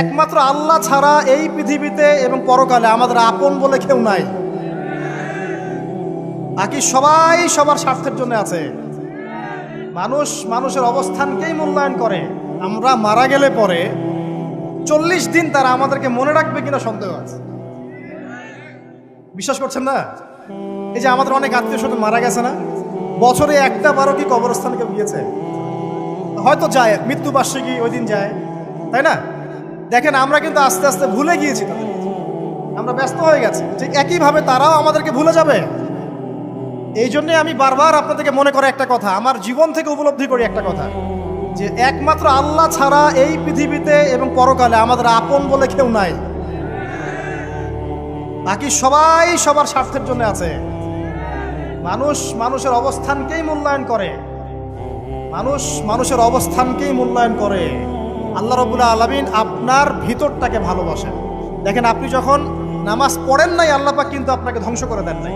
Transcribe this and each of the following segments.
একমাত্র আল্লাহ ছাড়া এই পৃথিবীতে এবং পরকালে আমাদের আপন বলে কেউ নাই। বাকি সবাই সবার স্বার্থের জন্য আছে। মানুষ মানুষের অবস্থানকেই মূল্যায়ন করে। আমরা মারা গেলে পরে 40 দিন তারা আমাদেরকে মনে রাখবে কিনা সন্দেহ আছে। বিশ্বাস করছেন না? এই যে আমাদের অনেক আত্মীয় স্বজন মারা গেছে না, বছরে একটা বারো কি কবরস্থানে কেউ গিয়েছে? হয়তো যায়, মৃত্যুবার্ষিকী ওই দিন যায়, তাই না? দেখেন আমরা কিন্তু আস্তে আস্তে ভুলে গিয়েছি তাদের, আমরা ব্যস্ত হয়ে গেছি। ঠিক একইভাবে তারাও আমাদেরকে ভুলে যাবে। এই জন্যে আমি বারবার আপনাদেরকে মনে করে একটা কথা, আমার জীবন থেকে উপলব্ধি করি একটা কথা, যে একমাত্র আল্লাহ ছাড়া এই পৃথিবীতে এবং পরকালে আমাদের আপন বলে কেউ নাই। বাকি সবাই সবার স্বার্থের জন্য আছে। মানুষ মানুষের অবস্থানকেই মূল্যায়ন করে। মানুষ মানুষের অবস্থানকেই মূল্যায়ন করে। আল্লাহ রাব্বুল আলামিন আপনার ভিতরটাকে ভালোবাসেন। দেখেন, আপনি যখন নামাজ পড়েন নাই, আল্লাহ পাক কিন্তু আপনাকে ধ্বংস করে দেন নাই।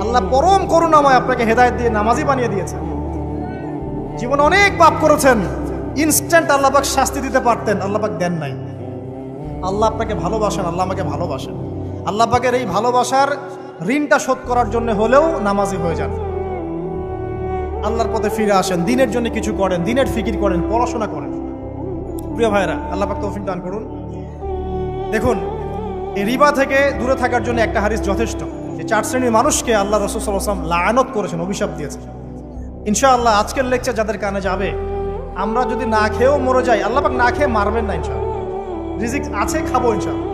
আল্লাহ পরম করুণাময় আপনাকে হেদায়েত দিয়ে নামাজি বানিয়ে দিয়েছেন। জীবনে অনেক পাপ করেছেন, ইনস্ট্যান্ট আল্লাহ পাক শাস্তি দিতে পারতেন, আল্লাহ পাক দেন নাই। আল্লাহ আপনাকে ভালোবাসেন, আল্লাহ আমাকে ভালোবাসেন। আল্লাহ পাকের এই ভালোবাসার ঋণটা শোধ করার জন্য হলেও নামাজি হয়ে যান, আল্লাহর পথে ফিরে আসেন, দিনের জন্য কিছু করেন, দিনের ফিকির করেন, পড়াশোনা করেন। প্রিয় ভাইরা, আল্লাহ পাক তৌফিক দান করুন। দেখুন, এই রিবা থেকে দূরে থাকার জন্য একটা হাদিস যথেষ্ট, যে 4 শ্রেণীর মানুষকে আল্লাহ রাসূল সাল্লাল্লাহু আলাইহি ওয়াসাল্লাম লাআনত করেছেন, অভিশাপ দিয়েছেন। ইনশাআল্লাহ আজকের লেকচার যাদের কানে যাবে, আমরা যদি না খেয়েও মরে যাই, আল্লাহ পাক না খেয়ে মারবেন না ইনশাআল্লাহ। রিজিক আছে, খাবো ইনশাআল্লাহ।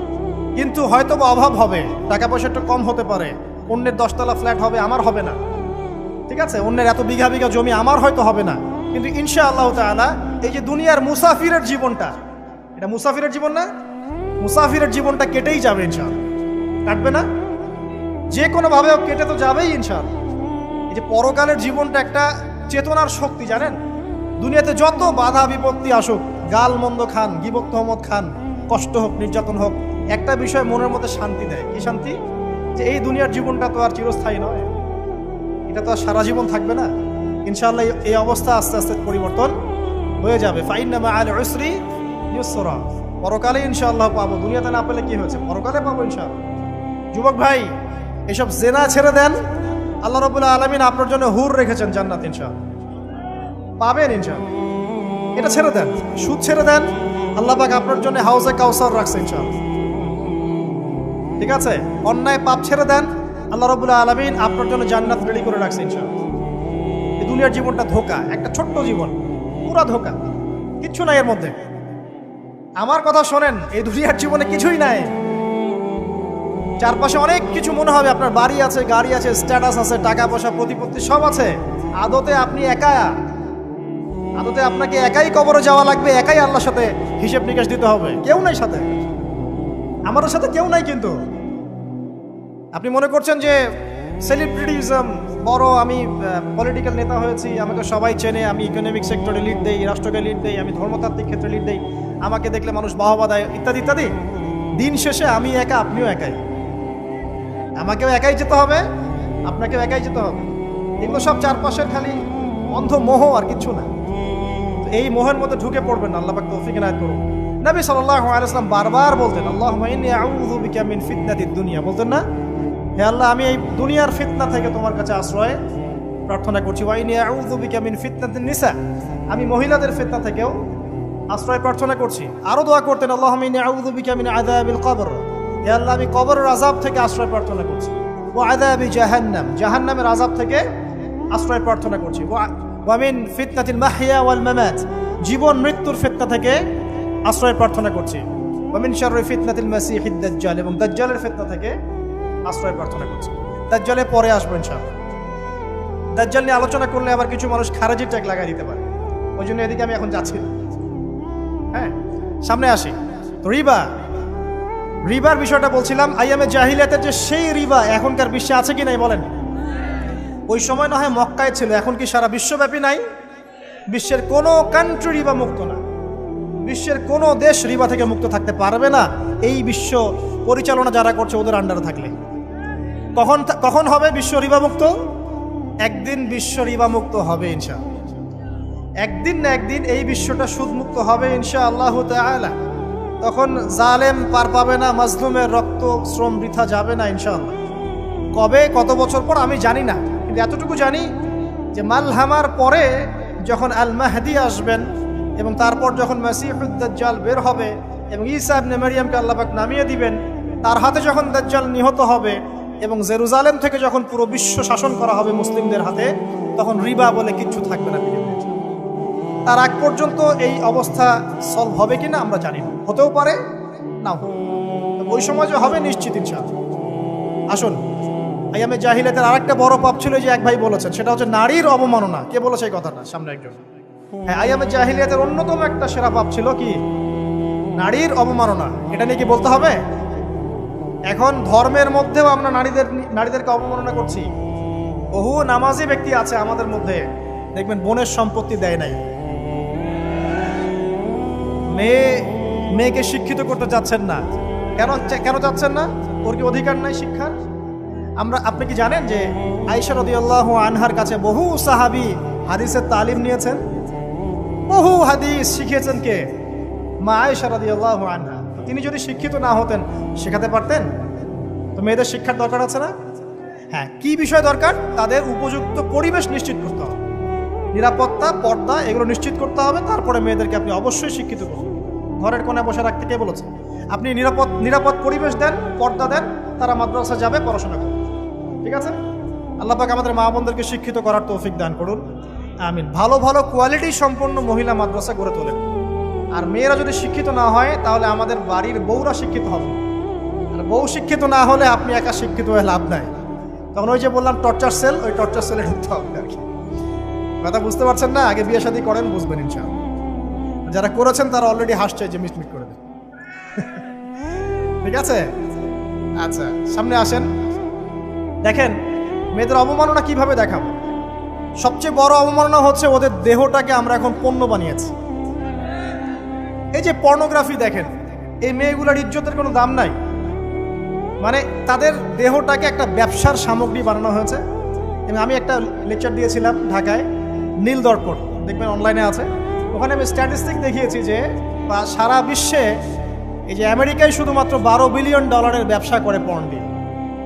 কিন্তু হয়তো বা অভাব হবে, টাকা পয়সা একটু কম হতে পারে, অন্যের 10 তলা ফ্ল্যাট হবে, আমার হবে না, ঠিক আছে? অন্যের এত বিঘা বিঘা জমি আমার হয়তো হবে না। কিন্তু ইনশাআল্লাহ তাআলা এই যে দুনিয়ার মুসাফিরের জীবনটা, এটা মুসাফিরের জীবন না? মুসাফিরের জীবনটা কেটেই যাবে ইনশাআল্লাহ। কাটবে না? যে কোনোভাবে কেটে তো যাবেই ইনশাআল্লাহ। এই যে পরকালের জীবনটা একটা চেতনার শক্তি, জানেন? দুনিয়াতে যত বাধা বিপত্তি আসুক, গাল মন্দ খান, গীবত তহমত খান, কষ্ট হোক, নির্যাতন হোক, একটা বিষয় মনের মধ্যে শান্তি দেয়। কি শান্তি? যে এই দুনিয়ার জীবনটা তো আর চিরস্থায়ী নয়, এটা তো আর সারা জীবন থাকবে না। ইনশাআল্লাহ এই অবস্থা আস্তে আস্তে পরিবর্তন হয়ে যাবে। ফাইন্না মাআল উসরি ইউসরা, পরকালে ইনশাআল্লাহ পাবো। দুনিয়াতে না পেলে কি হয়েছে, পরকালে পাবো ইনশাআল্লাহ। যুবক ভাই, এসব জেনা ছেড়ে দেন, আল্লাহ রাব্বুল আলামিন আপনার জন্য হুর রেখেছেন জান্নাত, ইনশাআল্লাহ পাবেন ইনশাআল্লাহ। এটা ছেড়ে দেন, সুদ ছেড়ে দেন, আল্লাহ পাক আপনার জন্য হাউজে কাউসার রাখছে ইনশাআল্লাহ, ঠিক আছে? অন্যায় পাপ ছেড়ে দেন, আল্লাহ রাব্বুল আলামিন আপনার জন্য জান্নাত রেডি করে রাখছে ইনশাআল্লাহ। এই দুনিয়ার জীবনটা ধোঁকা, একটা ছোট্ট জীবন, পুরা ধোঁকা, কিচ্ছু নাই এর মধ্যে। আমার কথা শোনেন, এই দুনিয়ার জীবনে কিছুই নাই। চারপাশে অনেক কিছু মনে হবে, আপনার বাড়ি আছে, গাড়ি আছে, স্ট্যাটাস আছে, টাকা পয়সা, প্রতিপত্তি সব আছে। আদতে আপনি একা, আদতে আপনাকে একাই কবরে যাওয়া লাগবে, একাই আল্লাহর সাথে হিসেব নিকাশ দিতে হবে। কেউ নাই সাথে, আমাদের সাথে কেউ নাই। কিন্তু আপনি মনে করছেন যে সেলিব্রিটিজম বড়, আমি পলিটিক্যাল নেতা হয়েছি, আমাকে সবাই চেনে, আমি ইকোনমিক সেক্টরে লিড দেই, রাষ্ট্রকে লিড দেই, আমি ধর্মতাত্ত্বিক ক্ষেত্রে লিড দেই, আমাকে দেখলে মানুষ বাহবা দেয়, ইত্যাদি ইত্যাদি। দিন শেষে আমি একা, আপনিও একাই। আমাকেও একাই যেতে হবে, আপনাকেও একাই যেতে হবে। এগুলো সব চারপাশের খালি অন্ধ মোহ, আর কিছু না। এই মোহের মধ্যে ঢুকে পড়বেন না, আল্লাহ পাক তৌফিক এনায়েত করুন। নবী সাল্লাল্লাহু আলাইহি ওয়াসাল্লাম বারবার বলতেন, আল্লাহুম্মা ইন্নী আউযু বিকা মিন ফিতনাতিদ দুনিয়া, বলতেন না? হে আল্লাহ, আমি এই দুনিয়ার ফিতনা থেকে তোমার কাছে আশ্রয় প্রার্থনা করছি। ওয়া ইন্নী আউযু বিকা মিন ফিতনাতিন নিসা, আমি মহিলাদের ফিতনা থেকেও আশ্রয় প্রার্থনা করছি। আরো দোয়া করতেন, আল্লাহুম্মা ইন্নী আউযু বিকা মিন আযাবিল কবর, হে আল্লাহ, আমি কবরের আযাব থেকে আশ্রয় প্রার্থনা করছি। ওয়া আযাবি জাহান্নাম, জাহান্নামের আযাব থেকে আশ্রয় প্রার্থনা করছি। ওয়া মিন ফিতনাতিল মাহইয়া ওয়াল মামাত, জীবন মৃত্যুর ফিতনা থেকে আশ্রয় প্রার্থনা করছি। ওয়া মিন শাররি ফিতনাতিল মাসিহিদ দাজ্জাল, এবং দাজ্জালের ফিতনা থেকে আশ্রয় প্রার্থনা করছি। দাজ্জালে পরে আসবো ইনশাআল্লাহ। দাজ্জাল নিয়ে আলোচনা করলে আবার কিছু মানুষ খারাজি ট্যাগ লাগাই দিতে পারে, ওই জন্য এদিকে আমি এখন যাচ্ছি না। হ্যাঁ, সামনে আসি। তো রিবার বিষয়টা বলছিলাম। আইয়ামে জাহিলিয়াতের যে সেই রিবা এখনকার বিশ্বে আছে কি নাই বলেন? ওই সময় না হয় মক্কায় ছিল, এখন কি সারা বিশ্বব্যাপী নাই? বিশ্বের কোনো কান্ট্রি রিবা মুক্ত না, বিশ্বের কোনো দেশ রিবা থেকে মুক্ত থাকতে পারবে না, এই বিশ্ব পরিচালনা যারা করছে ওদের আন্ডারে থাকলে। কখন হবে বিশ্ব রিবা মুক্ত? একদিন বিশ্ব রিবা মুক্ত হবে ইনশাআল্লাহ। একদিন না একদিন এই বিশ্বটা সুদমুক্ত হবে ইনশাআল্লাহু তাআলা। তখন জালেম পার পাবে না, মাজলুমের রক্ত শ্রম বৃথা যাবে না ইনশাআল্লাহ। কবে কত বছর পর আমি জানি না, কিন্তু এতটুকু জানি যে মালহামার পরে যখন আল মাহদি আসবেন এবং তারপর যখন মাসিহুদ দাজ্জাল বের হবে এবং ঈসা ইবনে মারইয়ামকে আল্লাহ পাক নামিয়ে দিবেন, তার হাতে যখন দাজ্জাল নিহত হবে এবং জেরুজালেম থেকে যখন পুরো বিশ্ব শাসন করা হবে মুসলিমদের হাতে, তখন রিবা বলে কিচ্ছু থাকবে না পৃথিবীতে। তার আগ পর্যন্ত এই অবস্থা সলভ হবে কিনা আমরা জানি না, হতেও পারে না। ওই সময় যে হবে নিশ্চিত ইনশাআল্লাহ। আসুন, আইয়ামে জাহিলিয়াতের আরেকটা বড় পাপ ছিল যে এক ভাই বলেছেন, সেটা হচ্ছে নারীর অবমাননা। কে বলেছে এই কথাটা? সামনে একজন। হ্যাঁ, আইয়ামে জাহিলিয়াতের অন্যতম একটা সেরা পাপ ছিল কি? নারীর অবমাননা। এটা নিয়ে কি বলতে হবে? এখন ধর্মের মধ্যেও আমরা নারীদেরকে অবমাননা করছি। বহু নামাজি ব্যক্তি আছে আমাদের মধ্যে, দেখবেন বোনের সম্পত্তি দেয় নাই, মেয়েকে শিক্ষিত করতে যাচ্ছেন না। কেন যাচ্ছেন না? ওর কি অধিকার নাই শিক্ষার? আপনি কি জানেন যে আয়েশা রাদিয়াল্লাহু আনহার কাছে বহু সাহাবী হাদিসের তালিম নিয়েছেন, বহু হাদিস শিখিয়েছেন কে? মা আয়েশা রাদিয়াল্লাহু আনহা। তিনি যদি শিক্ষিত না হতেন শেখাতে পারতেন? তো মেয়েদের শিক্ষার দরকার আছে না? হ্যাঁ, কি বিষয় দরকার? তাদের উপযুক্ত পরিবেশ নিশ্চিত করতে হবে, নিরাপত্তা, পর্দা এগুলো নিশ্চিত করতে হবে। তারপরে মেয়েদেরকে আপনি অবশ্যই শিক্ষিত করুন। ঘরের কোণে বসে রাখতে কে বলেছে? আপনি নিরাপদ পরিবেশ দেন, পর্দা দেন, তারা মাদ্রাসা যাবে, পড়াশোনা করবে। ঠিক আছে? আল্লাহ পাক আমাদের মা বোনদেরকে শিক্ষিত করার তৌফিক দান করুন, আমিন। ভালো ভালো কোয়ালিটি সম্পন্ন মহিলা মাদ্রাসা গড়ে তোলেন। আর মেয়েরা যদি শিক্ষিত না হয় তাহলে আমাদের বাড়ির বউরা শিক্ষিত হবে। আর বউ শিক্ষিত না হলে আপনি একা শিক্ষিত হয়ে লাভ নাই। তখন ওই যে বললাম টর্চার সেল, ওই টর্চার সেলে ঢুকতে হবে আর কি। কথা বুঝতে পারছেন না? আগে বিয়ে শাদী করেন, বুঝবেন ইনশাআল্লাহ। যারা করেছেন তারা অলরেডি হাসছে যে মিটমিট করে দেন। ঠিক আছে? আচ্ছা, সামনে আসেন। দেখেন মেয়েদের অবমাননা কিভাবে দেখাবো। সবচেয়ে বড় অবমাননা হচ্ছে ওদের দেহটাকে আমরা এখন পণ্য বানিয়েছি। এই যে পর্নোগ্রাফি দেখেন, এই মেয়েগুলোর ইজ্জতের কোনো দাম নাই। মানে তাদের দেহটাকে একটা ব্যবসার সামগ্রী বানানো হয়েছে। এবং আমি একটা লেকচার দিয়েছিলাম ঢাকায়, নীল দর্পণ, দেখবেন অনলাইনে আছে। ওখানে আমি স্ট্যাটিস্টিক দেখিয়েছি যে সারা বিশ্বে এই যে আমেরিকায় শুধুমাত্র $12 বিলিয়ন ব্যবসা করে পর্ন দিয়ে।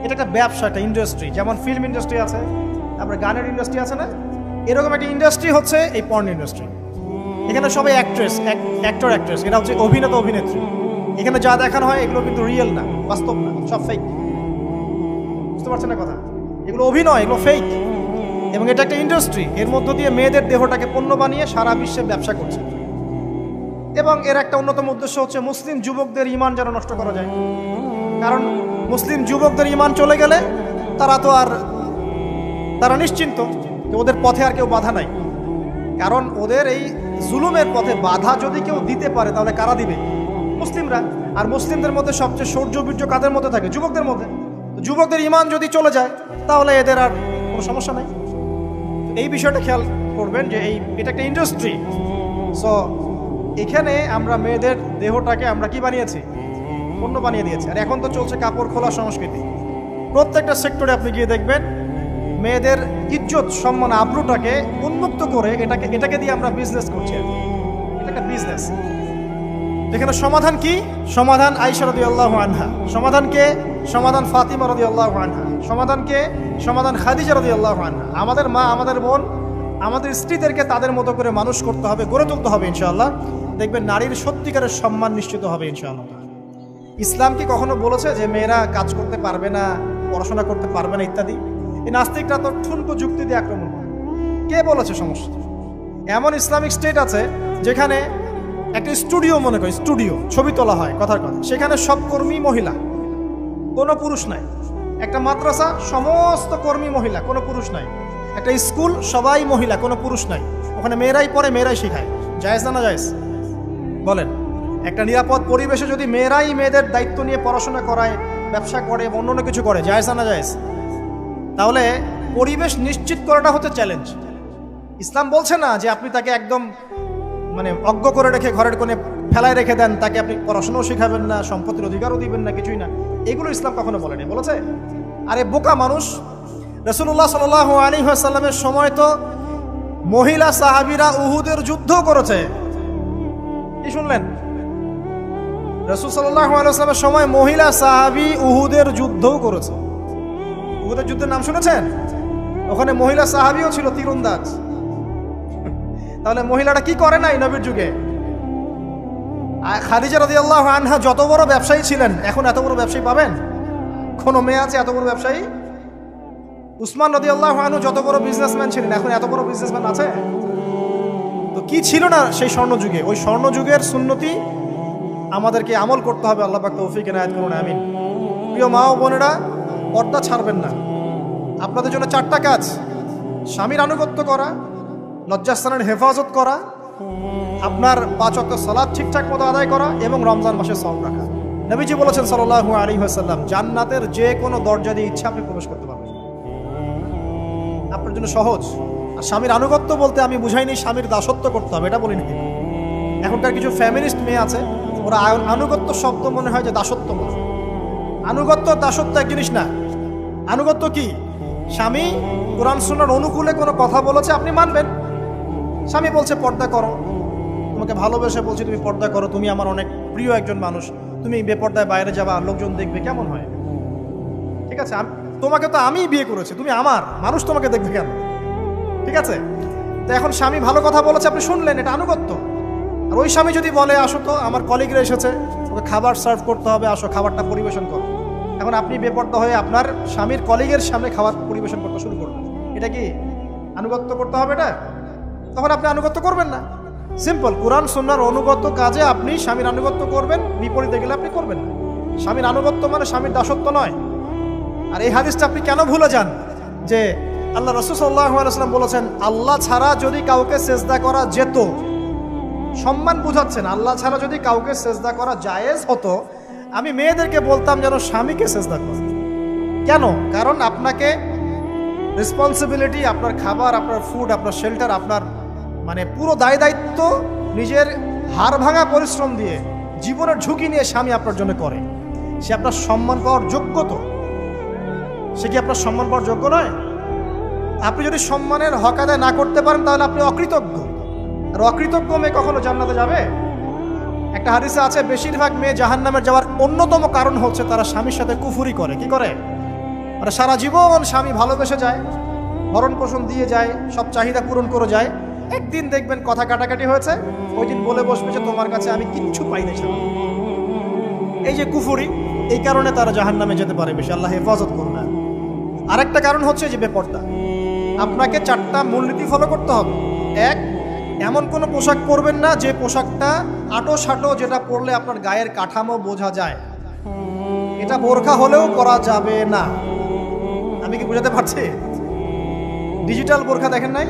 এটা একটা ব্যবসা, একটা ইন্ডাস্ট্রি। যেমন ফিল্ম ইন্ডাস্ট্রি আছে, তারপরে গানের ইন্ডাস্ট্রি আছে না, এরকম একটা ইন্ডাস্ট্রি হচ্ছে এই পর্ন ইন্ডাস্ট্রি। এখানে সবাই অ্যাক্টর অ্যাক্ট্রেস, এটা হচ্ছে অভিনেতা অভিনেত্রী। এখানে যা দেখানো হয় এগুলো কিন্তু রিয়েল না, বাস্তব না, সব ফেক। বুঝতে পারছেন না কথা? এগুলো অভিনয়, এগুলো ফেক। এবং এটা একটা ইন্ডাস্ট্রি, এর মধ্য দিয়ে মেয়েদের দেহটাকে পণ্য বানিয়ে সারা বিশ্বে ব্যবসা করছে। এবং এর একটা অন্যতম উদ্দেশ্য হচ্ছে মুসলিম যুবকদের ঈমান যেন নষ্ট করা যায়। কারণ মুসলিম যুবকদের ঈমান চলে গেলে তারা নিশ্চিন্ত যে ওদের পথে আর কেউ বাধা নাই। কারণ ওদের এই জুলুমের পথে বাধা যদি কেউ দিতে পারে তাহলে কারা দিবে? মুসলিমরা। আর মুসলিমদের মধ্যে সবচেয়ে শৌর্য বীর্য কাদের মধ্যে থাকে? যুবকদের মধ্যে। যুবকদের ঈমান যদি চলে যায় তাহলে এদের আর কোনো সমস্যা নাই। এই বিষয়টা খেয়াল করবেন যে এটা একটা ইন্ডাস্ট্রি। সো এখানে আমরা মেয়েদের দেহটাকে আমরা কি বানিয়েছি? পণ্য বানিয়ে দিয়েছি। আর এখন তো চলছে কাপড় খোলা সংস্কৃতি। প্রত্যেকটা সেক্টরে আপনি গিয়ে দেখবেন মেয়েদের ইজ্জত, সম্মান, আব্রুটাকে উন্মুক্ত করে এটাকে দিয়ে আমরা বিজনেস করছি। এটা একটা বিজনেস। এখানে সমাধান কি? সমাধান আয়েশা রাদিয়াল্লাহু আনহা। সমাধান কে? সমাধান ফাতিমা রাদিয়াল্লাহু আনহা। সমাধান কে? সমাধান খাদিজা রাদিয়াল্লাহু আনহা। আমাদের মা, আমাদের বোন, আমাদের স্ত্রীদেরকে তাদের মতো করে মানুষ করতে হবে, গড়ে তুলতে হবে ইনশাআল্লাহ। দেখবেন নারীর সত্যিকারের সম্মান নিশ্চিত হবে ইনশাআল্লাহ। ইসলাম কি কখনো বলেছে যে মেয়েরা কাজ করতে পারবে না, পড়াশোনা করতে পারবে না ইত্যাদি? এই নাস্তিকরা তো ঠুনকো যুক্তি দিয়ে আক্রমণ করে। কে বলেছে? সমস্যা এমন ইসলামিক স্টেট আছে যেখানে একটা স্টুডিও, মনে করি স্টুডিও, ছবি তোলা হয়, কথার কথা, সেখানে সব কর্মী মহিলা, কোনো পুরুষ নাই। একটা মাদ্রাসা, সমস্ত কর্মী মহিলা, কোনো পুরুষ নাই। একটা স্কুল, সবাই মহিলা, কোনো পুরুষ নাই। ওখানে মেয়েরাই পড়ে, মেয়েরাই শেখায়। জায়েজ না? না জায়েজ? বলেন। একটা নিরাপদ পরিবেশে যদি মেয়েরাই মেয়েদের দায়িত্ব নিয়ে পড়াশোনা করায়, ব্যবসা করে, অন্য কিছু করে, জায়েজ না? না জায়েজ? তাহলে পরিবেশ নিশ্চিত করাটা হচ্ছে চ্যালেঞ্জ। ইসলাম বলছে না যে আপনি তাকে একদম অজ্ঞ করে রেখে ঘরের কোণে ফেলায় রেখে দেন, তাকে আপনি পড়াশোনাও শেখাবেন না, সম্পত্তির অধিকারও দিবেন না, কিছুই না। এগুলো ইসলাম কখনো বলেনি। বলেছে? আরে বোকা মানুষ! রাসূলুল্লাহ সাল্লাল্লাহু আলাইহি ওয়াসাল্লামের সময় তো মহিলা সাহাবীরা উহুদের যুদ্ধ করেছে। কি শুনলেন? রাসূল সাল্লাল্লাহু আলাইহি ওয়াসাল্লামের সময় মহিলা সাহাবী উহুদের যুদ্ধও করেছে। উহুদের যুদ্ধের নাম শুনেছেন? ওখানে মহিলা সাহাবীও ছিল তীরন্দাজ। তাহলে মহিলাটা কি করে নাই নবীর যুগে? খাদিজা রাদিয়াল্লাহু আনহা যত বড় ব্যবসায়ী ছিলেন, এখন এত বড় ব্যবসায়ী পাবেন? কোন মেয়ে আছে এত বড় ব্যবসায়ী? উসমান রাদিয়াল্লাহু আনহু যত বড় বিজনেসম্যান ছিলেন, এখন এত বড় বিজনেসম্যান আছে? তো কি ছিল না সেই স্বর্ণ যুগে? ওই স্বর্ণ যুগের সুন্নতি আমাদেরকে আমল করতে হবে। আল্লাহ পাক তৌফিক এনায়েত করুন, আমিন। প্রিয় মা ও বোনেরা, পর্দা ছাড়বেন না। আপনাদের জন্য 4টা কাজ: স্বামীর আনুগত্য করা, লজ্জাস্থানের হেফাজত করা, আপনার 5 ওয়াক্ত সালাত ঠিকঠাক মতো আদায় করা এবং রমজান মাসে সওম রাখা। নবীজি বলেছেন সাল্লাল্লাহু আলাইহি ওয়াসাল্লাম, জান্নাতের যে কোনো দরজা দিয়ে ইচ্ছা আপনি প্রবেশ করতে পারবেন। আপনার জন্য সহজ। আর স্বামীর আনুগত্য বলতে আমি বুঝাইনি স্বামীর দাসত্ব করতে হবে, এটা বলিনি। এখনকার কিছু ফ্যামিলিস্ট মেয়ে আছে, ওরা আনুগত্য শব্দ মনে হয় যে দাসত্ব বলে। আনুগত্য দাসত্ব এক জিনিস না। আনুগত্য কি? স্বামী কোরআন সুন্নাহর অনুকূলে কোনো কথা বলেছে, আপনি মানবেন। স্বামী বলছে পর্দা করো, তোমাকে ভালোবেসে বলছি তুমি পর্দা করো, তুমি আমার অনেক প্রিয় একজন মানুষ, তুমি বেপর্দায় বাইরে যাবা, লোকজন দেখবে, কেমন হয়? ঠিক আছে, তোমাকে তো আমিই বিয়ে করেছি, তুমি আমার, মানুষ তোমাকে দেখবে কেন? ঠিক আছে, তো এখন স্বামী ভালো কথা বলেছে, আপনি শুনলেন, এটা আনুগত্য। আর ওই স্বামী যদি বলে আসো তো আমার কলিগরা এসেছে, ওকে খাবার সার্ভ করতে হবে, আসো খাবারটা পরিবেশন করো, এখন আপনি বেপর্দা হয়ে আপনার স্বামীর কলিগের সামনে খাবার পরিবেশন করতে শুরু করবেন, এটা কি আনুগত্য করতে হবে? এটা তখন আপনি আনুগত্য করবেন না। সিম্পল, কোরআন সুন্নাহর অনুগত কাজে আপনি স্বামীর আনুগত্য করবেন, বিপরীতে গেলে আপনি করবেন না। স্বামীর আনুগত্য মানে স্বামীর দাসত্ব নয়। আর এই হাদিসটা আপনি কেন ভুলে যান যে আল্লাহ রাসূল সাল্লাল্লাহু আলাইহি ওয়াসাল্লাম বলেছেন আল্লাহ ছাড়া যদি কাউকে সেজদা করা যেত, সম্মান বুঝাচ্ছেন, আল্লাহ ছাড়া যদি কাউকে সেজদা করা জায়েজ হতো, আমি মেয়েদেরকে বলতাম যেন স্বামীকে সেজদা করে। কেন? কারণ আপনাকে রেসপন্সিবিলিটি, আপনার খাবার, আপনার ফুড, আপনার শেল্টার, আপনার মানে পুরো দায় দায়িত্ব নিজের হাড় ভাঙা পরিশ্রম দিয়ে, জীবনের ঝুঁকি নিয়ে স্বামী আপনার জন্য করে। সে আপনার সম্মান পাওয়ার যোগ্য তো? সে কি আপনার সম্মান পাওয়ার যোগ্য নয়? আপনি যদি সম্মানের হক আদায় না করতে পারেন তাহলে আপনি অকৃতজ্ঞ। আর অকৃতজ্ঞ মেয়ে কখনো জান্নাতে যাবে? একটা হাদিসে আছে বেশিরভাগ মেয়ে জাহান্নামে যাওয়ার অন্যতম কারণ হচ্ছে তারা স্বামীর সাথে কুফরি করে। কি করে? মানে সারা জীবন স্বামী ভালোবেসে যায়, ভরণ পোষণ দিয়ে যায়, সব চাহিদা পূরণ করে যায়, একদিন দেখবেন কথা কাটাকাটি হয়েছে, ওই দিন বলে বসবে যে তোমার কাছে আমি কিচ্ছু পাই না। এই যে কুফরি, এই কারণে তারা জাহান্নামে যেতে পারে বেশি। আল্লাহ হেফাজত করবে। আরেকটা কারণ হচ্ছে যে বেপর্দা। আপনাকে 4টা মূলনীতি ফলো করতে হবে। 1, এমন কোনো পোশাক পরবেন না যে পোশাকটা আটো সাটো, যেটা পরলে আপনার গায়ের কাঠামো বোঝা যায়। এটা বোরখা হলেও পরা যাবে না। আমি কি বুঝাতে পারছি? ডিজিটাল বোরখা দেখেন নাই?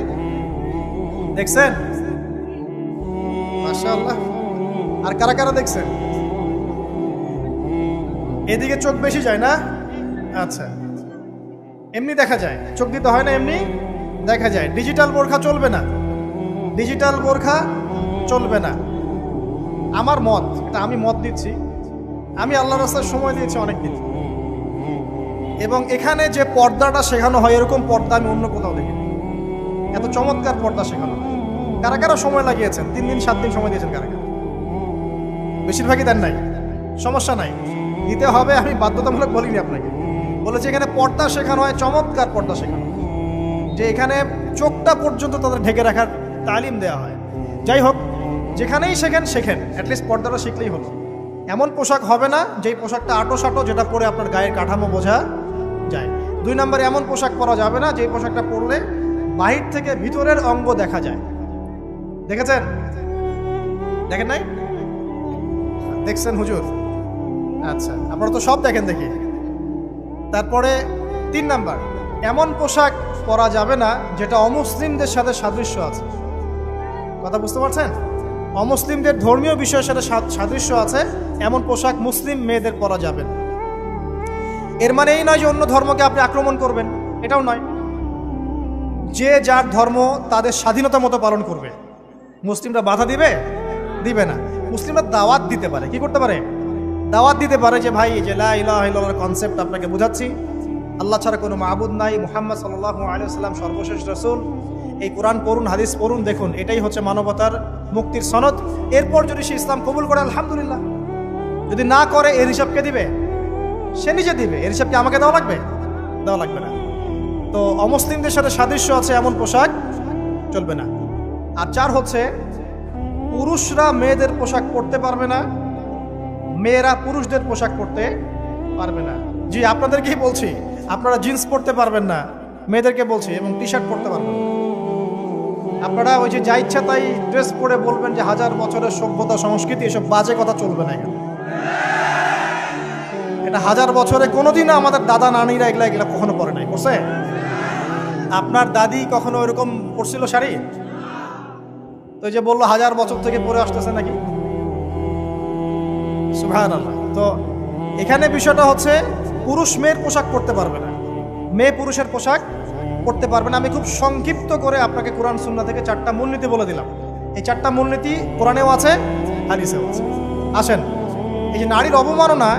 দেখছেন? মাশাআল্লাহ। আর কারা কারা দেখছেন? এদিকে চোখ বেশি যায় না? আচ্ছা, এমনি দেখা যায়, চোখ দিতে হয় না, এমনি দেখা যায়। ডিজিটাল বোরখা চলবে না, ডিজিটাল বোরখা চলবে না। আমার মত, এটা আমি মত দিচ্ছি, আমি আল্লাহর রাস্তায় সময় দিয়েছি অনেক দিন, এবং এখানে যে পর্দাটা শেখানো হয় এরকম পর্দা আমি অন্য কোথাও দেখিনি। এত চমৎকার পর্দা শেখানো হয়। কারা কারা সময় লাগিয়েছেন? 3 দিন 7 দিন সময় দিয়েছেন কারা কারা? বেশিরভাগই দেন নাই। সমস্যা নাই, দিতে হবে, আমি বাধ্যতামূলক বলিনি আপনাকে। বলেছি এখানে পর্দা শেখানো হয়, চমৎকার পর্দা শেখানো হয়, যে এখানে চোখটা পর্যন্ত তাদের ঢেকে রাখার তালিম দেওয়া হয়। যাই হোক, যেখানেই শেখেন, অ্যাটলিস্ট পর্দাটা শিখলেই হলো। এমন পোশাক হবে না যেই পোশাকটা আটো সাটো, যেটা পরে আপনার গায়ের কাঠামো বোঝা যায়। 2 নম্বরে এমন পোশাক পরা যাবে না যেই পোশাকটা পরলে বাহির থেকে ভিতরের অঙ্গ দেখা যায়। দেখেছেন? দেখেন নাই? দেখছেন হুজুর? আচ্ছা, আপনারা তো সব দেখেন দেখি। তারপরে 3 নাম্বার, এমন পোশাক পরা যাবে না যেটা অমুসলিমদের সাথে সাদৃশ্য আছে। কথা বুঝতে পারছেন? অমুসলিমদের ধর্মীয় বিষয়ের সাথে সাদৃশ্য আছে এমন পোশাক মুসলিম মেয়েদের পরা যাবে না। এর মানে এই নয় যে অন্য ধর্মকে আপনি আক্রমণ করবেন, এটাও নয়। যে যার ধর্ম তাদের স্বাধীনতা মতো পালন করবে। মুসলিমরা বাধা দিবে না। মুসলিমরা দাওয়াত দিতে পারে। কি করতে পারে? দাওয়াত দিতে পারে যে ভাই, যে লা ইলাহা ইল্লাল্লাহর কনসেপ্ট আপনাকে বুঝাচ্ছি, আল্লাহ ছাড়া কোনো মাবুদ নাই, মুহাম্মদ সাল্লাল্লাহু আলাইহি ওয়াসাল্লাম সর্বশেষ রাসূল, এই কোরআন পড়ুন, হাদিস পড়ুন, দেখুন এটাই হচ্ছে মানবতার মুক্তির সনদ। এরপর যদি সে ইসলাম কবুল করে আলহামদুলিল্লাহ, যদি না করে এর হিসাব কে দিবে? সে নিজে দিবে। এর হিসাব কি আমাকে দেওয়া লাগবে? দেওয়া লাগবে না। তো অমুসলিমদের সাথে সাদৃশ্য আছে এমন পোশাক চলবে না। আর 4 হচ্ছে পুরুষরা মেয়েদের পোশাক পরতে পারবে না, মেয়েরা পুরুষদের পোশাক পরতে পারবে না। জি, আপনাদেরকেই বলছি, আপনারা জিন্স পরতে পারবেন না, মেয়েদেরকে বলছি, এবং টি শার্ট পরতে পারবেন না। আপনারা ওই যে যা ইচ্ছা তাই ড্রেস পরে বলবেন যে 1000 বছরের সভ্যতা সংস্কৃতি, এসব বাজে কথা চলবে না এখানে। এটা 1000 বছরে কোনোদিনও আমাদের দাদা নানিরা এগুলা কখনো পরে নাই। করছে? আপনার দাদি কখনো ওইরকম পরছিল শাড়ি? তো যে বললো 1000 বছর থেকে পরে আসতেছে নাকি? সুবহানাল্লাহ। তো এখানে বিষয়টা হচ্ছে পুরুষ মেয়ের পোশাক পরতে পারবে না, মেয়ে পুরুষের পোশাক পরতে পারবে না। আমি খুব সংক্ষিপ্ত করে আপনাকে কোরআন সুন্নাহ থেকে 4টা মূলনীতি বলে দিলাম। এই 4টা মূলনীতি কোরআনেও আছে, হাদিসেও আছে। আসেন, এই যে নারীর অবমাননা,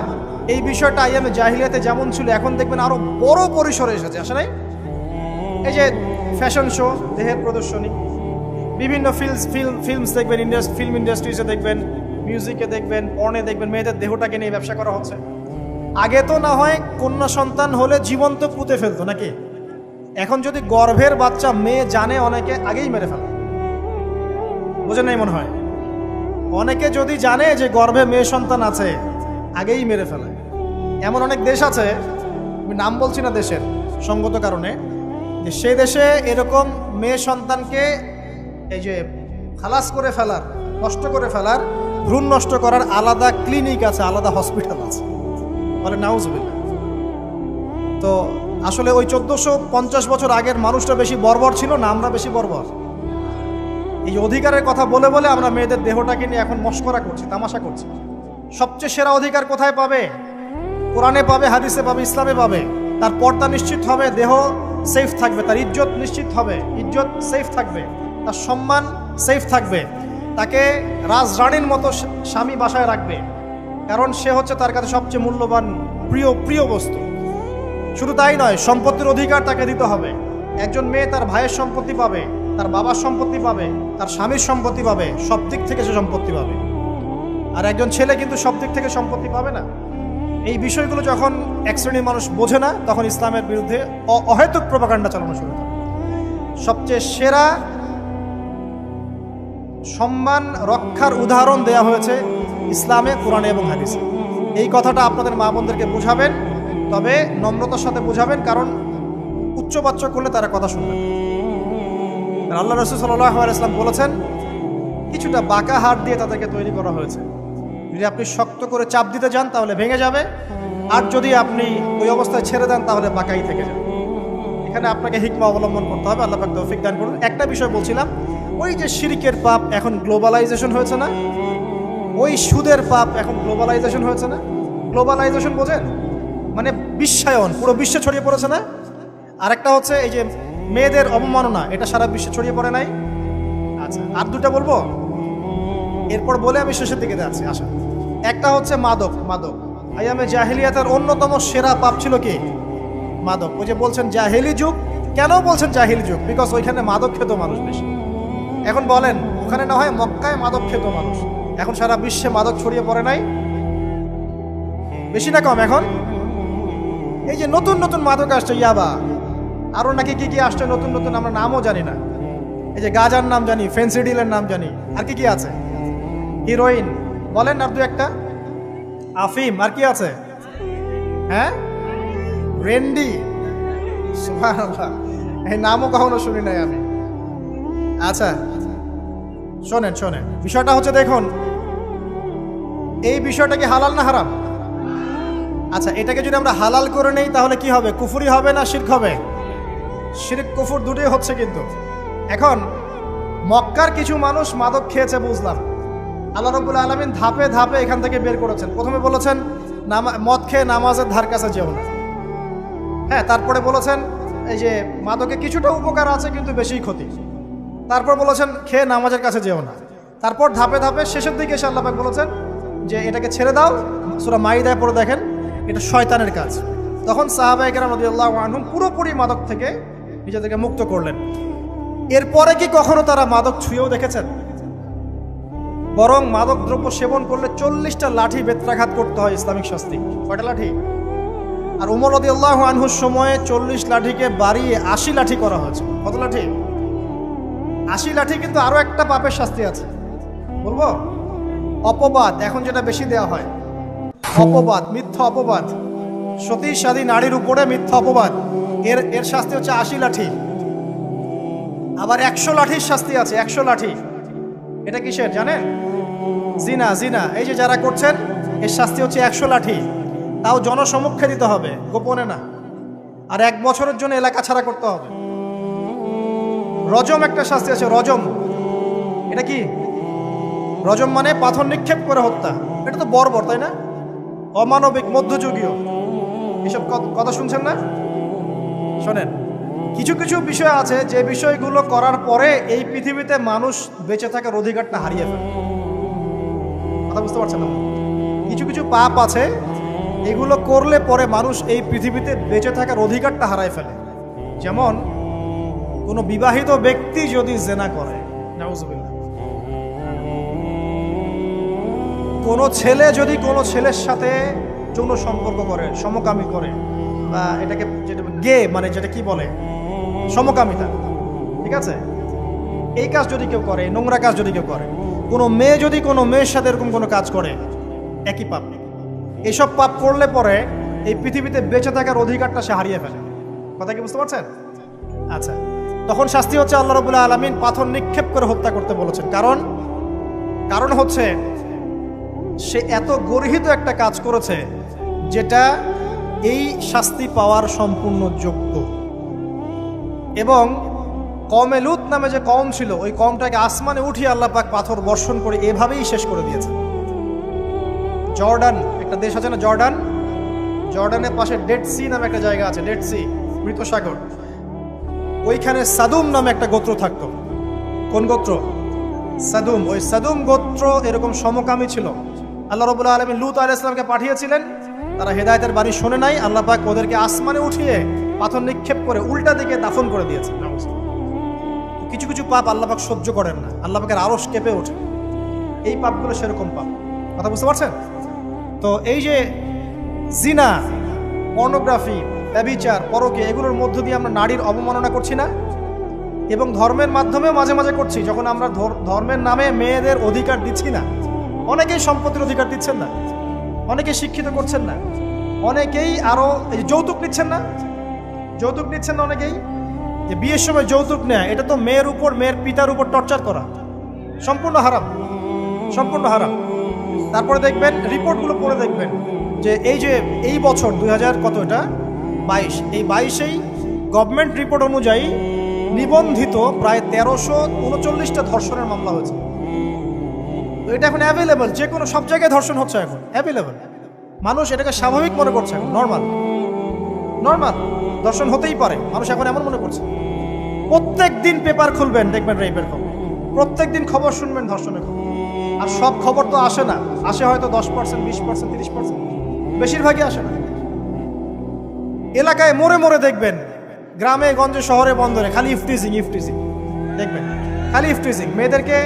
এই বিষয়টা আইয়ামে জাহিলিয়াতে যেমন ছিল, এখন দেখবেন আরো বড় পরিসরে এসেছে। আসে নাই? এই যে ফ্যাশন শো, দেহের প্রদর্শনী, বিভিন্ন ফিল্মস দেখবেন, ফিল্ম ইন্ডাস্ট্রিজে দেখবেন, মিউজিকে দেখবেন, পর্নে দেখবেন, মেয়েদের দেহটাকে নিয়ে ব্যবসা করা হচ্ছে। আগে তো না হয় কন্যা সন্তান হলে জীবন্ত পুঁতে ফেলতো নাকি? এখন যদি গর্ভের বাচ্চা মেয়ে জানে, অনেকে আগেই মেরে ফেলে। বুঝেন নাই মনে হয়? অনেকে যদি জানে যে গর্ভে মেয়ে সন্তান আছে, আগেই মেরে ফেলে। এমন অনেক দেশ আছে, আমি নাম বলছি না দেশের সঙ্গত কারণে, যে সেই দেশে এরকম মেয়ে সন্তানকে এই যে খালাস করে ফেলার, নষ্ট করে ফেলার, ভ্রূণ নষ্ট করার আলাদা ক্লিনিক আছে, আলাদা হসপিটাল আছে। বলে নাউজুবিল্লাহ। তো আসলে ওই 1450 বছর আগের মানুষটা বেশি বর্বর ছিল না আমরা বেশি বর্বর? এই অধিকারের কথা বলে বলে আমরা মেয়েদের দেহটাকে নিয়ে এখন মস্করা করছি, তামাশা করছি। সবচেয়ে সেরা অধিকার কোথায় পাবে? কোরআনে পাবে, হাদিসে পাবে, ইসলামে পাবে। তার পর্দা নিশ্চিত হবে, দেহ সেফ থাকবে, তার ইজ্জত নিশ্চিত হবে, ইজ্জত সেফ থাকবে, তার সম্মান সেফ থাকবে, তাকে রাজরানীর মতো স্বামী বাসায় রাখবে, কারণ সে হচ্ছে তার কাছে সবচেয়ে মূল্যবান প্রিয় বস্তু। শুধু তাই নয়, সম্পত্তির অধিকার তাকে দিতে হবে। একজন মেয়ে তার ভাইয়ের সম্পত্তি পাবে, তার বাবার সম্পত্তি পাবে, তার স্বামীর সম্পত্তি পাবে, সব দিক থেকে সে সম্পত্তি পাবে। আর একজন ছেলে কিন্তু সব দিক থেকে সম্পত্তি পাবে না। এই বিষয়গুলো যখন এক শ্রেণীর মানুষ বোঝে না, তখন ইসলামের বিরুদ্ধে অহেতুক প্রপাগান্ডা চালানো শুরু করে। সবচেয়ে সেরা সম্মান রক্ষার উদাহরণ দেয়া হয়েছে ইসলামে, কোরআনে এবং হাদিসে। এই কথাটা আপনাদের মা বোনদেরকে বোঝাবেন, তবে নম্রতার সাথে বোঝাবেন, কারণ উচ্চবাচ্য করলে তারা কথা শুনবেন। আল্লাহ রাসূল সাল্লাল্লাহু আলাইহি ওয়াসাল্লাম বলেছেন, কিছুটা বাঁকা হাড় দিয়ে তাদেরকে তৈরি করা হয়েছে। যদি আপনি শক্ত করে চাপ দিতে যান তাহলে ভেঙে যাবে, আর যদি আপনি ওই অবস্থায় ছেড়ে দেন তাহলে বাঁকাই থেকে যাবে। এখানে আপনাকে হিকমা অবলম্বন করতে হবে। আল্লাহ পাক তৌফিক দান করুন। একটা বিষয় বলছিলাম, ওই যে শিরকের পাপ এখন গ্লোবালাইজেশন হয়েছে না, ওই সুদের পাপ এখন গ্লোবালাইজেশন হয়েছে না। গ্লোবালাইজেশন বোঝেন? মানে বিশ্বায়ন, পুরো বিশ্বে ছড়িয়ে পড়েছে না। আরেকটা হচ্ছে এই যে মেয়েদের অবমাননা, এটা সারা বিশ্বে ছড়িয়ে পড়ে নাই? আচ্ছা, আর দুটা বলবো, এরপর বলে আমি শেষের দিকে যাচ্ছি। আসা, একটা হচ্ছে মাদক। আইয়ামে জাহিলিয়াতের অন্যতম সেরা পাপ ছিল কি? মাদক। ওই যে বলছেন জাহিলি যুগ, কেন বলছেন জাহিলি যুগ? বিকজ ওইখানে মাদক খেত মানুষ বেশি। এখন বলেন, ওখানে না হয় মক্কায় মাদক খেত মানুষ, এখন সারা বিশ্বে মাদক ছড়িয়ে পড়ে নাই? বেশি না কম? এখন এই যে নতুন নতুন মাদক আসছে, ইয়াবা, আরো নাকি কি কি আসছে নতুন নতুন, আমরা নামও জানি না। এই যে গাজার নাম জানি, ফেন্সিডিলের নাম জানি, আর কি কি আছে, হিরোইন বলেন, আর দু একটা, আফিম, আর কি আছে? হ্যাঁ, রেন্ডি, সুবহানাল্লাহ, এই নামও কখনো শুনি নাই আমি। আচ্ছা শোনেন, বিষয়টা হচ্ছে, দেখুন এই বিষয়টা কি হালাল না হারাম? আচ্ছা, এটাকে যদি আমরা হালাল করে নেই তাহলে কি হবে? কুফরি হবে না শিরক হবে? শিরক কুফর দুটোই হচ্ছে। কিন্তু এখন মক্কার কিছু মানুষ মাদক খেয়েছে বুঝলাম, আল্লাহ রাব্বুল আলামিন ধাপে ধাপে এখান থেকে বের করেছেন। প্রথমে বলেছেন মদ খেয়ে নামাজের ধার কাছে যেও না। হ্যাঁ, তারপরে বলেছেন এই যে মাদকে কিছুটা উপকার আছে কিন্তু বেশি ক্ষতি। তারপর বলেছেন খেয়ে নামাজের কাছে যেও না। তারপর ধাপে ধাপে শেষের দিকে এসে আল্লাহ পাক বলেছেন যে এটাকে ছেড়ে দাও। সূরা মাইদায় পড়ে দেখেন, এটা শয়তানের কাজ। তখন সাহাবায়ে কেরাম রাদিয়াল্লাহু আনহুম পুরোপুরি মাদক থেকে নিজেদেরকে মুক্ত করলেন। এরপরে কি কখনো তারা মাদক ছুঁয়েও দেখেছেন? বরং মাদকদ্রব্য সেবন করলে 40টা লাঠি বেত্রাঘাত করতে হয় ইসলামিক শাস্তি। কয়টা লাঠি? আর উমর রাদিয়াল্লাহু আনহুর সময়ে 40 লাঠিকে বাড়িয়ে 80 লাঠি করা হয়েছে। কত লাঠি? 80 লাঠি। কিন্তু আরো একটা পাপের শাস্তি আছে, বলবো? অপবাদ। এখন যেটা বেশি দেওয়া হয়, অপবাদ, মিথ্যা অপবাদ, সতী সাদী নারীর উপরে মিথ্যা অপবাদ, এর শাস্তি হচ্ছে 80 লাঠি। আবার 100 লাঠির শাস্তি আছে, 100 লাঠি। এটা কিসের জানেন? জিনা। জিনা এই যে যারা করছেন, এর শাস্তি হচ্ছে 100 লাঠি। তাও জনসমক্ষে দিতে হবে, গোপনে না। আর 1 বছরের জন্য এলাকা ছাড়া করতে হবে। রজম একটা শাস্তি আছে, রজম। এটা কি? রজম মানে পাথর নিক্ষেপ করে হত্যা। এটা তো বর্বর, তাই না? অমানবিক, মধ্যযুগীয়। এসব কথা শুনছেন না? শোনেন, কিছু কিছু বিষয় আছে যে বিষয়গুলো করার পরে এই পৃথিবীতে মানুষ বেঁচে থাকার অধিকারটা হারিয়ে ফেলে। কথা বুঝতে পারছেন না? কিছু কিছু পাপ আছে, এগুলো করলে পরে মানুষ এই পৃথিবীতে বেঁচে থাকার অধিকারটা হারায় ফেলে। যেমন কোনো বিবাহিত ব্যক্তি যদি জেনা করে, নাউজুবিল্লাহ, কোনো ছেলে যদি কোনো ছেলের সাথে যৌন সম্পর্ক করে, সমকামী করে, বা এটাকে যেটা গে মানে যেটা কি বলে, সমকামিতা, ঠিক আছে, এই কাজ যদি কেউ করে, নোংরা কাজ যদি কেউ করে, কোনো মেয়ে যদি কোনো মেয়ের সাথে এরকম কোনো কাজ করে, একই পাপ। এইসব পাপ করলে পরে এই পৃথিবীতে বেঁচে থাকার অধিকারটা সে হারিয়ে ফেলে। কথা কি বুঝতে পারছেন? আচ্ছা, তখন শাস্তি হচ্ছে আল্লাহ রাব্বুল আলামিন পাথর নিক্ষেপ করে হত্যা করতে বলেছেন। কারণ হচ্ছে সে এত গর্হিত একটা কাজ করেছে যেটা এই শাস্তি পাওয়ার সম্পূর্ণ যোগ্য। এবং কওমে লূত নামে যে কওম ছিল, ওই কওমটাকে আসমানে উঠিয়ে আল্লাহ পাক পাথর বর্ষণ করে এভাবেই শেষ করে দিয়েছে। জর্ডান একটা দেশ আছে না, জর্ডান, জর্ডানের পাশে ডেড সি নামে একটা জায়গা আছে, ডেড সি, মৃত সাগর। ওইখানে সাদুম নামে একটা গোত্র থাকতো। কোন গোত্র? সাদুম। ওই সাদুম গোত্র এরকম সমকামী ছিল। আল্লাহ রাব্বুল আলামিন লূত আলাইহিস সালামকে পাঠিয়েছিলেন, তারা হেদায়েতের বাণী শোনে নাই। আল্লাহ পাক ওদেরকে আসমানে উঠিয়ে পাথর নিক্ষেপ করে উল্টা দিকে দাফন করে দিয়েছে। কিছু কিছু পাপ আল্লাহ পাক সহ্য করেন না, আল্লাহ পাকের আরশ কেঁপে ওঠে। এই পাপগুলো সেরকম পাপ। কথা বুঝতে পারছেন? তো এই যে জিনা, পর্নোগ্রাফি, ব্যভিচার, পরকে, এগুলোর মধ্য দিয়ে আমরা নারীর অবমাননা করছি না? এবং ধর্মের মাধ্যমেও মাঝে মাঝে করছি, যখন আমরা ধর্মের নামে মেয়েদের অধিকার দিচ্ছি না। অনেকেই সম্পত্তির অধিকার দিচ্ছেন না, অনেকে শিক্ষিত করছেন না, অনেকেই আরো যৌতুক নিচ্ছেন না, যৌতুক নিচ্ছেন না অনেকেই। যে বিয়ের সময় যৌতুক নেয়, এটা তো মেয়ের উপর, মেয়ের পিতার উপর টর্চার করা, সম্পূর্ণ হারাম, সম্পূর্ণ হারাম। তারপরে দেখবেন, রিপোর্টগুলো পড়ে দেখবেন যে এই বছর 2000 কত, এটা 22, এই 22-এই গভর্নমেন্ট রিপোর্ট অনুযায়ী নিবন্ধিত প্রায় 1339টা ধর্ষণের মামলা হয়েছে। তো এটা এখন অ্যাভেলেবল, যে কোনো সব জায়গায় ধর্ষণ হচ্ছে, এখন অ্যাভেলেবল। মানুষ এটাকে স্বাভাবিক মনে করছে, এখন নর্মাল, নর্মাল ধর্ষণ হতেই পারে, মানুষ এখন এমন মনে করছে। প্রত্যেক দিন পেপার খুলবেন, দেখবেন রেপের খবর, প্রত্যেক দিন খবর শুনবেন ধর্ষণের খবর। আর সব খবর তো আসে না, আসে হয়তো 10%, 20%, 30%, বেশিরভাগই আসে না। এলাকায় মোড়ে মোড়ে দেখবেন, গ্রামে গঞ্জে শহরে বন্দরে খালি ইফটিজিং, ইফটিজিং দেখবেন, খালি ইফটিজিং। মেয়েদেরকে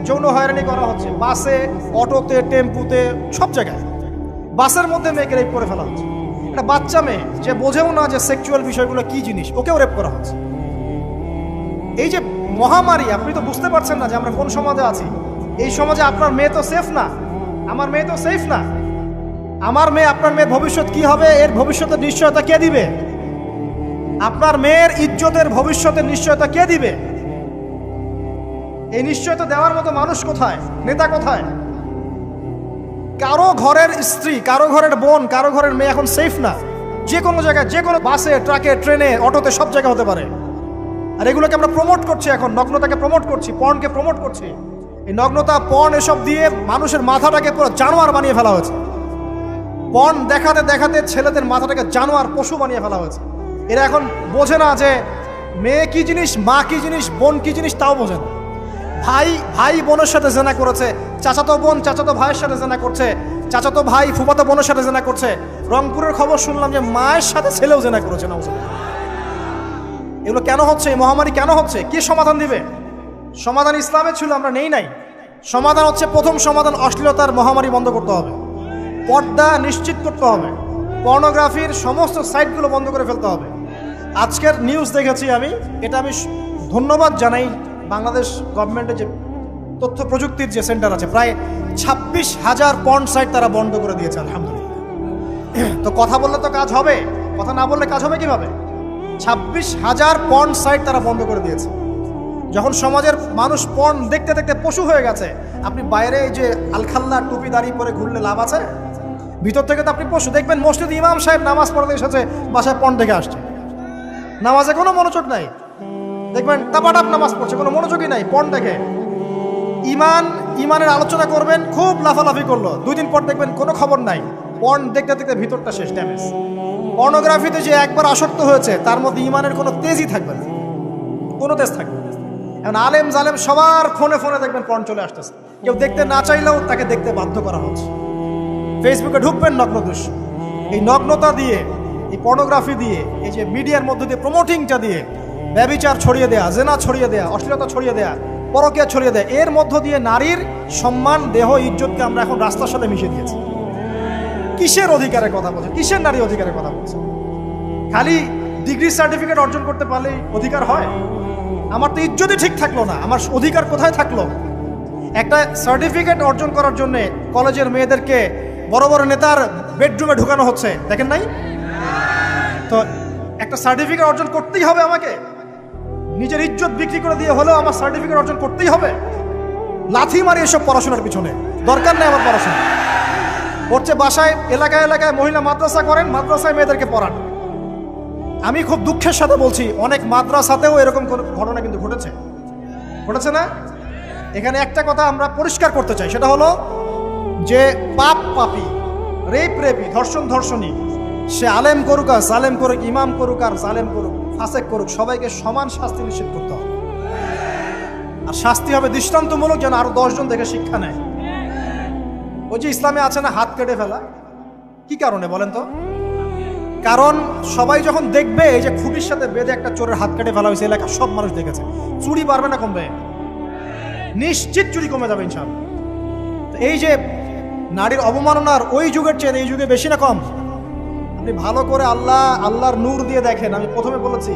যৌন হয়রানি করা হচ্ছে, বাসে, অটোতে, টেম্পুতে, সব জায়গায়। বাসের মধ্যে মেয়েকে রেপ করে ফেলা হচ্ছে। একটা বাচ্চা মেয়ে যে বোঝেও না যে সেক্সুয়াল বিষয়গুলো কি জিনিস, ওকেও রেপ করা হচ্ছে। এই যে মহামারী, আপনি তো বুঝতে পারছেন না যে আমরা কোন সমাজে আছি। এই সমাজে আপনার মেয়ে তো সেফ না, আমার মেয়ে তো সেফ না। আমার মেয়ে, আপনার মেয়ের ভবিষ্যৎ কি হবে, এর ভবিষ্যতের নিশ্চয়তা কে দিবে? আপনার মেয়ের ইজ্জতের ভবিষ্যতের নিশ্চয়তা কে দিবে? এই নিশ্চয়তা দেওয়ার মতো মানুষ কোথায়, নেতা কোথায়? কারো ঘরের স্ত্রী, কারো ঘরের বোন, কারো ঘরের মেয়ে এখন সেফ না। যে কোনো জায়গায়, যে কোনো বাসে, ট্রাকে, ট্রেনে, অটোতে, সব জায়গায় হতে পারে। আর এগুলোকে আমরা প্রমোট করছি, এখন নগ্নতাকে প্রমোট করছি, পর্নকে প্রমোট করছি। এই নগ্নতা, পর্ন, এসব দিয়ে মানুষের মাথাটাকে পুরো জানোয়ার বানিয়ে ফেলা হয়েছে। পর্ন দেখাতে দেখাতে ছেলেদের মাথাটাকে জানোয়ার, পশু বানিয়ে ফেলা হয়েছে। এরা এখন বোঝে না যে মেয়ে কি জিনিস, মা কি জিনিস, বোন কি জিনিস, তাও বোঝে না। ভাই বোনের সাথে জেনা করেছে, চাচাতো বোন চাচাতো ভাইয়ের সাথে জেনা করছে, চাচাতো ভাই ফুফাতো বোনের সাথে জেনা করছে। রংপুরের খবর শুনলাম যে মায়ের সাথে ছেলেও জেনা করেছে। না, এগুলো কেন হচ্ছে? এই মহামারী কেন হচ্ছে? কি সমাধান দিবে? সমাধান ইসলামে ছিল, আমরা নেই নাই। সমাধান হচ্ছে, প্রথম সমাধান অশ্লীলতার মহামারী বন্ধ করতে হবে, পর্দা নিশ্চিত করতে হবে, পর্নোগ্রাফির সমস্ত সাইটগুলো বন্ধ করে ফেলতে হবে। আজকের নিউজ দেখেছি আমি, এটা আমি ধন্যবাদ জানাই বাংলাদেশ গভর্নমেন্টের যে তথ্য প্রযুক্তির যে সেন্টার আছে, প্রায় 26,000 পর্ন সাইট তারা বন্ধ করে দিয়েছে, আলহামদুলিল্লাহ। তো কথা বললে তো কাজ হবে, কথা না বললে কাজ হবে কিভাবে? 26,000 পর্ন সাইট তারা বন্ধ করে দিয়েছে। যখন সমাজের মানুষ পর্ন দেখতে দেখতে পশু হয়ে গেছে, আপনি বাইরে এই যে আলখাল্লা টুপি দাঁড়িয়ে পরে ঘুরলে লাভ আছে? ভিতর থেকে তো আপনি পশু। দেখবেন মসজিদ ইমাম সাহেব নামাজ পড়তে এসেছে, বাসায় পর্ন দেখে আসছে, নামাজে কোনো মনোযোগ নাই। দেখবেন টাপাটাপ নামাজ পড়ছে, কোনো মনোযোগই নাই, পর্ন দেখে। ইমানের আলোচনা করবেন, খুব লাফালাফি করলো, 2 দিন পর দেখবেন কোনো খবর নাই, পর্ন দেখতে দেখতে ভিতরটা শেষ, ড্যামেজ। পর্নোগ্রাফিতে যে একবার আসক্ত হয়েছে, তার মধ্যে ইমানের কোনো তেজই থাকবে না, কোনো তেজ থাকবে না। এখন আলেম জালেম সবার ফোনে ফোনে দেখবেন পর্ন চলে আসতেছে, কেউ দেখতে না চাইলেও তাকে দেখতে বাধ্য করা হচ্ছে। ফেসবুকে ঢুকবেন নগ্ন দৃশ্য, এই নগ্নতা দিয়ে, এই পর্নোগ্রাফি দিয়ে, এই যে মিডিয়ার মধ্যে দিয়ে প্রমোটিংটা দিয়ে ব্যভিচার ছড়িয়ে দেয়া, জেনা ছড়িয়ে দেয়া, অশ্লীলতা ছড়িয়ে দেয়া, পরকীয়া ছড়িয়ে দেয়, এর মধ্য দিয়ে নারীর সম্মান, দেহ, ইজ্জতকে আমরা এখন রাস্তার সাথে মিশিয়ে দিয়েছি। কিসের অধিকারের কথা বলছে? কিসের নারী অধিকারের কথা বলছে? খালি ডিগ্রি সার্টিফিকেট অর্জন করতে পারলেই অধিকার হয়? আমার তো ইজ্জতই ঠিক থাকলো না, আমার অধিকার কোথায় থাকলো? একটা সার্টিফিকেট অর্জন করার জন্য কলেজের মেয়েদেরকে বড় বড় নেতার বেডরুমে ঢুকানো হচ্ছে, দেখেন নাই? তো একটা সার্টিফিকেট অর্জন করতেই হবে আমাকে, নিজের ইজ্জত বিক্রি করে দিয়ে হলেও আমার সার্টিফিকেট অর্জন করতেই হবে। লাথি মারি এসব পড়াশোনার পিছনে, দরকার নেই আমার পড়াশোনা। হচ্ছে বাসায় এলাকায় এলাকায় মহিলা মাদ্রাসা করেন, মাদ্রাসায় মেয়েদেরকে পড়ান। আমি খুব দুঃখের সাথে বলছি, অনেক মাদ্রাসাতেও এরকম ঘটনা কিন্তু ঘটেছে না? এখানে একটা কথা আমরা পরিষ্কার করতে চাই, সেটা হলো যে পাপী, রেপী, ধর্ষণী, সে আলেম করুক আর জালেম করুক, ইমাম করুক আর জালেম করুক, ফাসেক করুক, সবাইকে সমান শাস্তি নিশ্চিত করতে হবে। আর শাস্তি হবে দৃষ্টান্তমূলক, যেন আরো 10 জন দেখে শিক্ষা নেয়। ওই যে ইসলামে আছে না হাত কেটে ফেলা, কি কারণে বলেন তো? কারণ সবাই যখন দেখবে এই যে খুঁটির সাথে বেঁধে একটা চোরের হাত কেটে ফেলা হয়েছে, এলাকার সব মানুষ দেখেছে, চুরি বাড়বে না কমবে? নিশ্চিত চুরি কমে যাবে ইনশাআল্লাহ। তো এই যে নারীর অবমাননার ওই যুগের চেয়ে এই যুগে বেশি না কম? আপনি ভালো করে আল্লাহর নূর দিয়ে দেখেন। আমি প্রথমে বলেছি,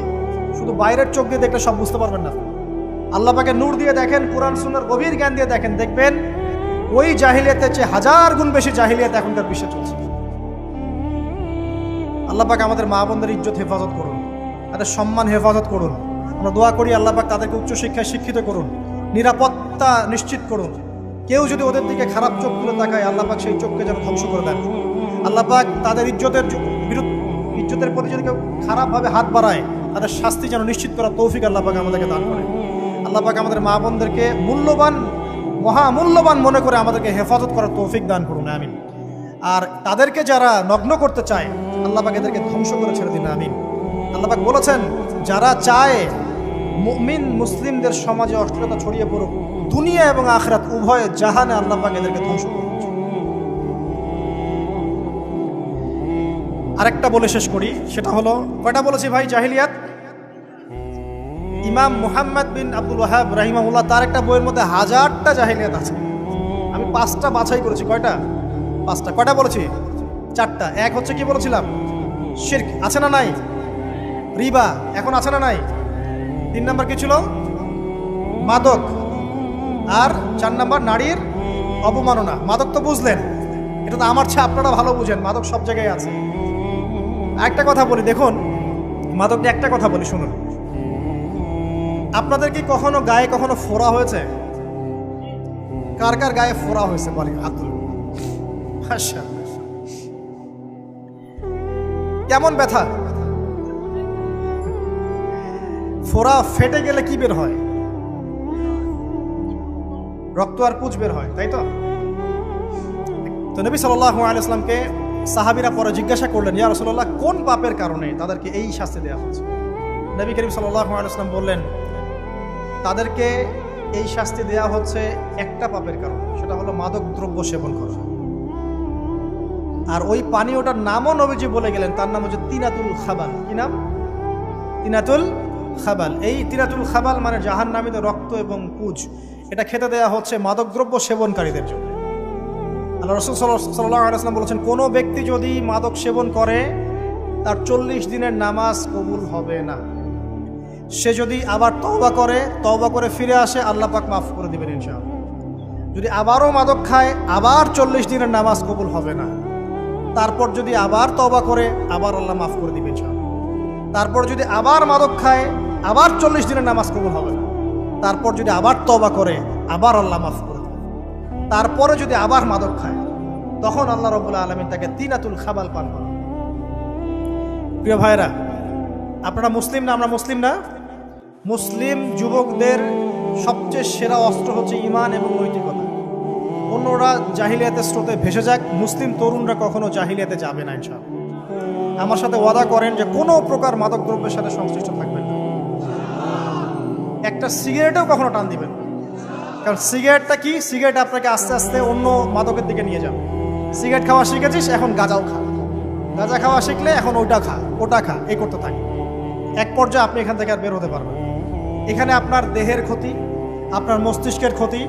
শুধু বাইরের চোখ দিয়ে দেখলে সব বুঝতে পারবেন না। আল্লাহ পাকে নূর দিয়ে দেখেন, কোরআন সুন্নাহর গভীর জ্ঞান দিয়ে দেখেন, দেখবেন ওই জাহিলিয়াতের চেয়ে 1000 গুণ বেশি জাহিলিয়াত এখনকার বিশ্বে চলছে। আল্লাহ পাক আমাদের মা বোনদের ইজ্জত হেফাজত করুন, তাদের সম্মান হেফাজত করুন। আমরা দোয়া করি আল্লাহ পাক তাদেরকে উচ্চশিক্ষায় শিক্ষিত করুন, নিরাপত্তা নিশ্চিত করুন। কেউ যদি ওদের দিকে খারাপ চোখ তুলে তাকায়, আল্লাহ পাক সেই চোখকে যেন ধ্বংস করে দেন। আল্লাহ পাক তাদের ইজ্জতের প্রতি যদি কেউ খারাপভাবে হাত বাড়ায়, তাদের শাস্তি যেন নিশ্চিত করার তৌফিক আল্লাহ পাক আমাদেরকে দান করে। আল্লাহ পাক আমাদের মা বোনদেরকে মহামূল্যবান মনে করে আমাদেরকে হেফাজত করার তৌফিক দান করুন, আমিন। আর তাদেরকে যারা নগ্ন করতে চায়, আল্লাহ পাক এদেরকে ধ্বংস করে ছেড়ে দিন, আমিন। আল্লাহ পাক বলেছেন, যারা চায় মুমিন মুসলিমদের সমাজে অশ্লীলতা ছড়িয়ে পড়ুক, দুনিয়া এবং আখিরাত উভয় জাহানে আল্লাহ পাক এদেরকে ধ্বংস করুন। আরেকটা বলে শেষ করি, সেটা হলো, কয়টা বলেছি ভাই? জাহিলিয়াত। ইমাম মুহাম্মদ বিন আব্দুল ওয়াহাব রাহিমাহুল্লাহ, তার একটা বইয়ের মধ্যে 1000টা জাহিলিয়াত আছে। আমি 5টা বাছাই করেছি। কয়টা? 5টা। কয়টা বলেছি? 4টা। এক হচ্ছে কি বলেছিলাম? শিরক, আছে না নাই? রিবা এখন আছে না নাই? 3 নাম্বার কি ছিল? মাদক। আর 4 নাম্বার নারীর অবমাননা। মাদক তো বুঝলেন, এটা তো আমার চেয়ে আপনারা ভালো বুঝেন, মাদক সব জায়গায় আছে। একটা কথা বলি, দেখুন মাদক নিয়ে একটা কথা বলি, শুনুন। আপনাদের কি কখনো গায়ে কখনো ফোড়া হয়েছে? কার কার গায়ে ফোড়া হয়েছে বলি? আব্দুল, আচ্ছা, কেমন ব্যথা? ফোড়া ফেটে গেলে কি বের হয়? রক্ত আর পুঁজ বের হয়, তাই তো? তো নবী সাল্লাল্লাহু আলাইহি ওয়াসাল্লামকে সাহাবীরা পরে জিজ্ঞাসা করলেন, ইয়া রাসূলুল্লাহ, কোন পাপের কারণে তাদেরকে এই শাস্তি দেওয়া হচ্ছে? নবী করিম সাল্লাল্লাহু আলাইহি ওয়াসাল্লাম বললেন, তাদেরকে এই শাস্তি দেওয়া হচ্ছে একটা পাপের কারণে, সেটা হলো মাদক দ্রব্য সেবন করা। আর ওই পানীয়টার নামও নবীজি বলে গেলেন, তার নাম হচ্ছে তিনাতুল খাবাল। কি নাম? তিনাতুল খাবাল। এই তিনাতুল খাবাল মানে জাহান্নামীদের রক্ত এবং পুঁজ। এটা খেতে দেয়া হচ্ছে মাদকদ্রব্য সেবনকারীদের জন্য। আল্লাহ রাসূল সাল্লাল্লাহু আলাইহি ওয়াসাল্লাম বলেছেন, কোনো ব্যক্তি যদি মাদক সেবন করে তার 40 দিনের নামাজ কবুল হবে না। সে যদি আবার তওবা করে ফিরে আসে, আল্লাহ পাক মাফ করে দিবেন ইনশাআল্লাহ। যদি আবারও মাদক খায়, আবার 40 দিনের নামাজ কবুল হবে না। তারপর যদি আবার তওবা করে, আবার আল্লাহ মাফ করে দিবেন ইনশাআল্লাহ। তারপর যদি আবার মাদক খায়, আবার 40 দিনের নামাজ কবুল হবে না। তারপর যদি আবার তওবা করে, আবার আল্লাহ মাফ করে দিবেন। তারপরে যদি আবার মাদক খায়, তখন আল্লাহ রাব্বুল আলামিন তাকে তিনাতুল খাবাল পান করান। প্রিয় ভাইরা, আপনারা মুসলিম না? আমরা মুসলিম না? মুসলিম যুবকদের সবচেয়ে সেরা অস্ত্র হচ্ছে ঈমান এবং নৈতিকতা। অন্যরা জাহিলিয়াতের স্রোতে ভেসে যাক, মুসলিম তরুণরা কখনো জাহিলিয়াতে যাবে না ইনশাআল্লাহ। আমার সাথে ওয়াদা করেন যে কোনো প্রকার মাদকদ্রব্যের সাথে সংশ্লিষ্ট থাকবেন না। একটা সিগারেটেও কখনো টান দিবেন না। কারণ সিগারেটটা কি? সিগারেট আপনাকে আস্তে আস্তে অন্য মাদকের দিকে নিয়ে যাবে। সিগারেট খাওয়া শিখেছিস, এখন গাঁজাও খা। গাঁজা খাওয়া শিখলে এখন ওটা খা, এই করতে থাকে। এক পর্যায়ে আপনি এখান থেকে আর বের হতে পারবেন। এখানে আপনার দেহের ক্ষতি, আপনার মস্তিষ্কের ক্ষতি,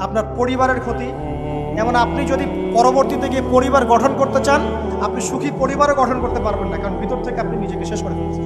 আপনার পরিবারের ক্ষতি। এমন আপনি যদি পরবর্তীতে গিয়ে পরিবার গঠন করতে চান, আপনি সুখী পরিবারও গঠন করতে পারবেন না, কারণ ভিতর থেকে আপনি নিজেকে শেষ করে ফেলছেন।